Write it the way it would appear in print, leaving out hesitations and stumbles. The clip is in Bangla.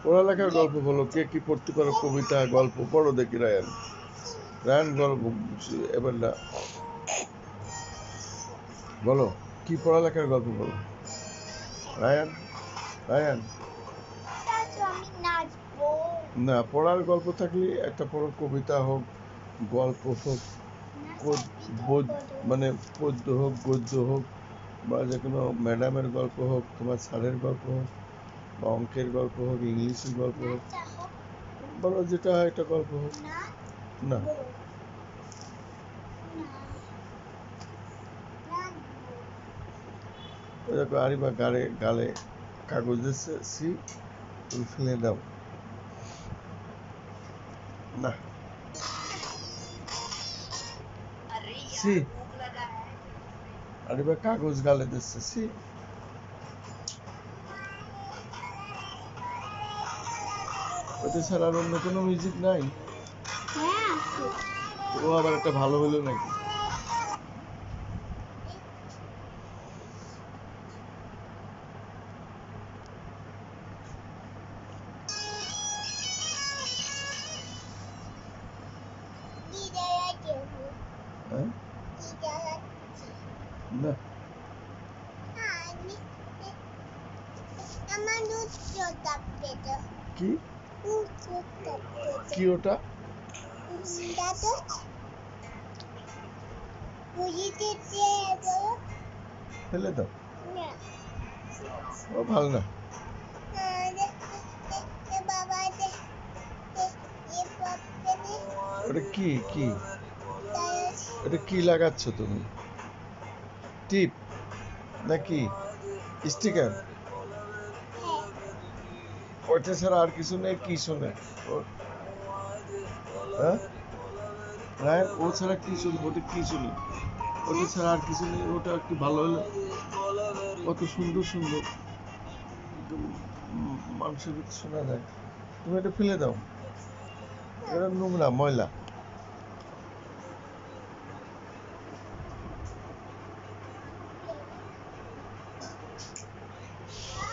পড়ালেখার গল্প বলো, কে কি পড়তে পারো? কবিতা, গল্প পড়ো দেখি। রায়ান, রায়ান গল্প এবার না, বলো কি পড়ালেখার গল্প বলো। রায়ান, রায়ান, না পড়ার গল্প থাকলে একটা পড়ো, কবিতা হোক, গল্প হোক, মানে পদ্য হোক, গদ্য হোক, বা যে কোনো ম্যাডামের গল্প হোক, তোমার স্যারের গল্প হোক, বা অঙ্কের গল্প হোক, ইংলিশের গল্প হোক, বলো যেটা হয় একটা গল্প হোক। না দেখো আরিবা গালে গালে কাগজ দিচ্ছে, সি তুমি ফেলে দাও। না সি আরিবা কাগজ গালে দিচ্ছে, সি ওটা ছাড়া আর অন্য কোনো মিউজিক নাই? ও আবার একটা ভালো হলো নাকি? হ্যাঁ? না কি কি ওটা? ফেলে দাও, ও ভালো না। ওটা কি কি ওটা কি লাগাচ্ছ তুমি? টিপ নাকি স্টিকার? ওটা ছাড়া আর কিছু নেই? কি শোনে হ্যাঁ রায়? ও ছাড়া কি শুনি? ওটা কি শুনি? ওটা ছাড়া আর কিছু নেই? ওটা একটু ভালো হলো, কত সুন্দর সুন্দর মানুষের শোনা যায়। তুমি এটা ফেলে দাও, এটা নোংরা ময়লা।